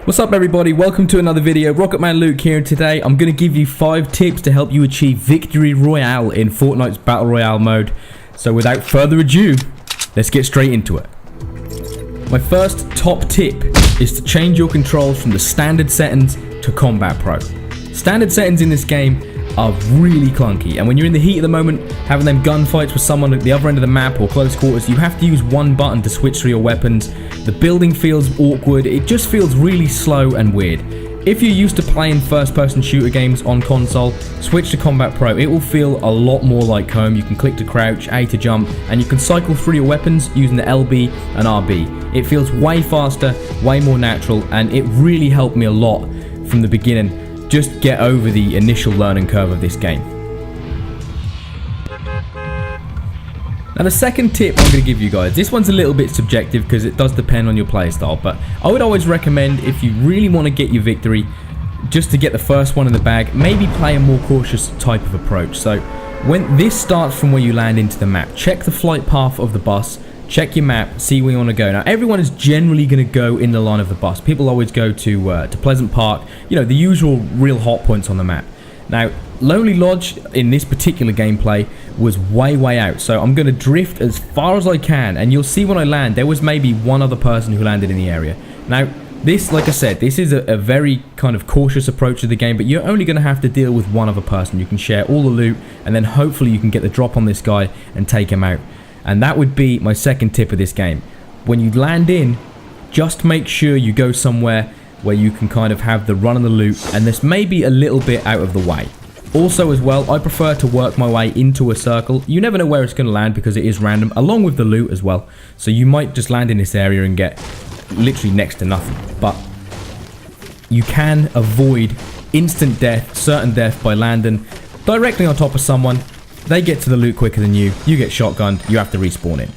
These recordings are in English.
What's up everybody, welcome to another video. Rocketman Luke here, and today I'm going to give you 5 tips to help you achieve Victory Royale in Fortnite's Battle Royale mode. So without further ado, let's get straight into it. My first top tip is to change your controls from the standard settings to Combat Pro. Standard settings in this game are really clunky, and when you're in the heat of the moment, having them gunfights with someone at the other end of the map or close quarters, you have to use one button to switch through your weapons. The building feels awkward, it just feels really slow and weird. If you're used to playing first-person shooter games on console, switch to Combat Pro. It will feel a lot more like home. You can click to crouch, A to jump, and you can cycle through your weapons using the LB and RB. It feels way faster, way more natural, and it really helped me a lot from the beginning. Just get over the initial learning curve of this game. Now the second tip I'm going to give you guys, this one's a little bit subjective because it does depend on your playstyle, but I would always recommend, if you really want to get your victory, just to get the first one in the bag, maybe play a more cautious type of approach. So when this starts from where you land into the map, check the flight path of the bus, check your map, see where you want to go. Now everyone is generally going to go in the line of the bus. People always go to Pleasant Park, you know, the usual real hot points on the map. Now Lonely Lodge in this particular gameplay was way out, so I'm going to drift as far as I can, and you'll see when I land there was maybe one other person who landed in the area. Now this, like I said, this is a very kind of cautious approach to the game, but you're only going to have to deal with one other person. You can share all the loot, and then hopefully you can get the drop on this guy and take him out. And that would be my second tip of this game. When you land in, just make sure you go somewhere where you can kind of have the run of the loot, and this may be a little bit out of the way. Also as well, I prefer to work my way into a circle. You never know where it's going to land because it is random, along with the loot as well. So you might just land in this area and get literally next to nothing. But you can avoid instant death, certain death, by landing directly on top of someone. They get to the loot quicker than you get shotgunned, you have to respawn in.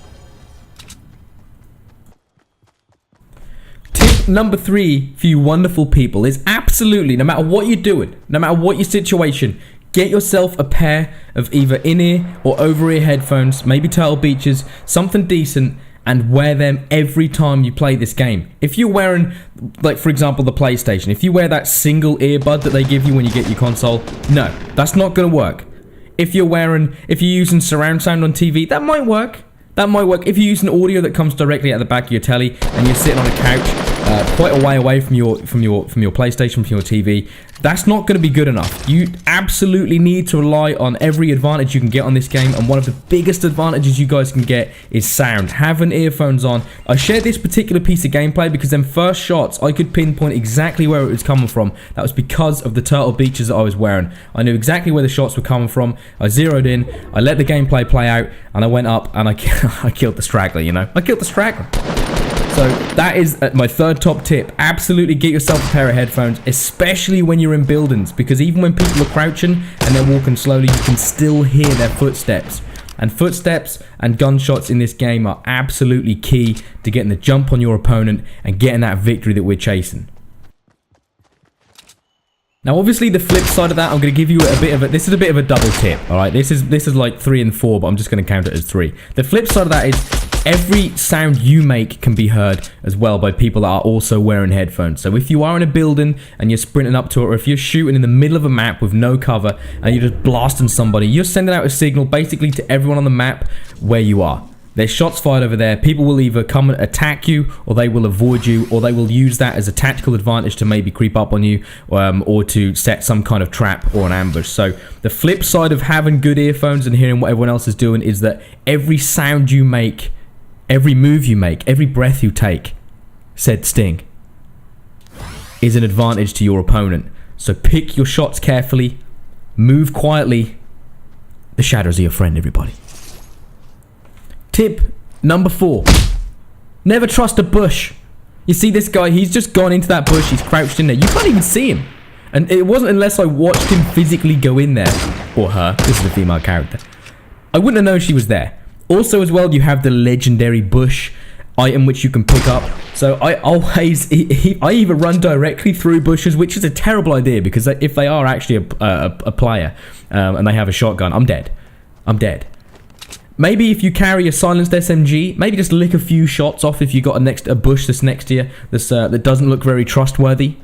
Tip number 3 for you wonderful people is absolutely, no matter what you're doing, no matter what your situation, get yourself a pair of either in-ear or over-ear headphones, maybe Turtle Beaches, something decent, and wear them every time you play this game. If you're wearing, like for example the PlayStation, if you wear that single earbud that they give you when you get your console, no, that's not going to work. If you're using surround sound on TV, that might work. That might work. If you're using audio that comes directly at the back of your telly and you're sitting on a couch quite a way away from your PlayStation, from your TV, that's not going to be good enough. You absolutely need to rely on every advantage you can get on this game, and one of the biggest advantages you guys can get is sound. Having earphones on. I shared this particular piece of gameplay because them first shots, I could pinpoint exactly where it was coming from. That was because of the Turtle Beaches that I was wearing. I knew exactly where the shots were coming from. I zeroed in, I let the gameplay play out, and I went up and I killed the straggler, you know. I killed the straggler. So that is my third top tip. Absolutely get yourself a pair of headphones, especially when you're in buildings, because even when people are crouching and they're walking slowly, you can still hear their footsteps. And footsteps and gunshots in this game are absolutely key to getting the jump on your opponent and getting that victory that we're chasing. Now obviously the flip side of that, I'm going to give you this is a bit of a double tip, alright? This is like 3 and 4, but I'm just going to count it as 3. The flip side of that is every sound you make can be heard as well by people that are also wearing headphones. So if you are in a building and you're sprinting up to it, or if you're shooting in the middle of a map with no cover and you're just blasting somebody, you're sending out a signal basically to everyone on the map where you are. There's shots fired over there. People will either come and attack you, or they will avoid you, or they will use that as a tactical advantage to maybe creep up on you, or to set some kind of trap or an ambush. So the flip side of having good earphones and hearing what everyone else is doing is that every sound you make, every move you make, every breath you take, said Sting, is an advantage to your opponent. So pick your shots carefully, move quietly. The shadows are your friend, everybody. Tip number 4. Never trust a bush. You see this guy, he's just gone into that bush, he's crouched in there. You can't even see him. And it wasn't unless I watched him physically go in there, or her, this is a female character, I wouldn't have known she was there. Also as well, you have the legendary bush item which you can pick up. So I always, I either run directly through bushes, which is a terrible idea, because if they are actually a player and they have a shotgun, I'm dead. Maybe if you carry a silenced SMG, maybe just lick a few shots off if you got a bush that's next to you that doesn't look very trustworthy.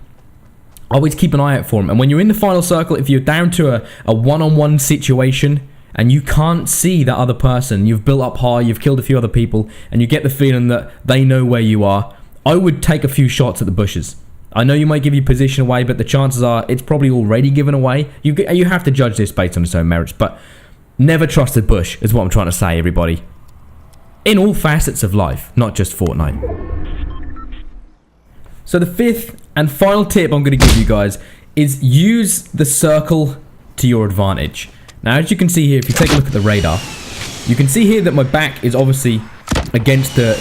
Always keep an eye out for them. And when you're in the final circle, if you're down to a one-on-one situation and you can't see that other person, you've built up high, you've killed a few other people, and you get the feeling that they know where you are, I would take a few shots at the bushes. I know you might give your position away, but the chances are it's probably already given away. You have to judge this based on its own merits, but never trust a bush is what I'm trying to say, everybody. In all facets of life, not just Fortnite. So the fifth and final tip I'm going to give you guys is use the circle to your advantage. Now, as you can see here, if you take a look at the radar, you can see here that my back is obviously against the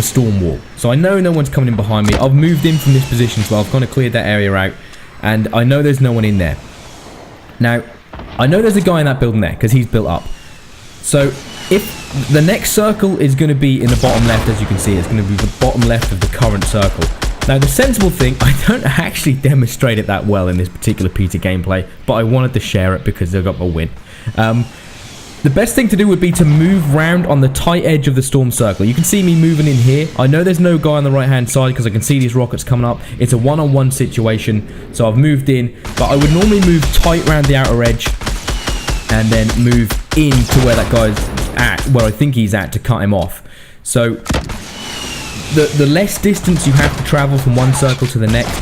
storm wall. So I know no one's coming in behind me. I've moved in from this position, so I've kind of cleared that area out, and I know there's no one in there. Now, I know there's a guy in that building there because he's built up. So if the next circle is going to be in the bottom left, as you can see, it's going to be the bottom left of the current circle. Now, the sensible thing, I don't actually demonstrate it that well in this particular piece of gameplay, but I wanted to share it because I got my win. The best thing to do would be to move round on the tight edge of the storm circle. You can see me moving in here. I know there's no guy on the right hand side because I can see these rockets coming up. It's a one-on-one situation, so I've moved in, but I would normally move tight around the outer edge and then move in to where that guy's at, where I think he's at, to cut him off. So the less distance you have to travel from one circle to the next,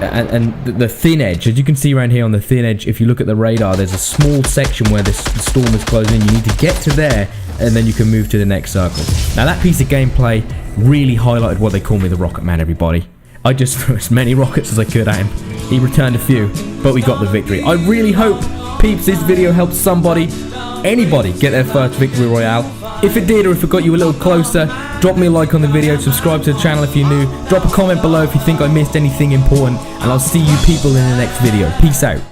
and the thin edge, as you can see around here on the thin edge, if you look at the radar, there's a small section where the storm is closing in. You need to get to there, and then you can move to the next circle. Now, that piece of gameplay really highlighted what they call me the Rocketman, everybody. I just threw as many rockets as I could at him. He returned a few, but we got the victory. I really hope, peeps, this video helped somebody, anybody, get their first Victory Royale. If it did, or if it got you a little closer, drop me a like on the video, subscribe to the channel if you're new, drop a comment below if you think I missed anything important, and I'll see you people in the next video. Peace out.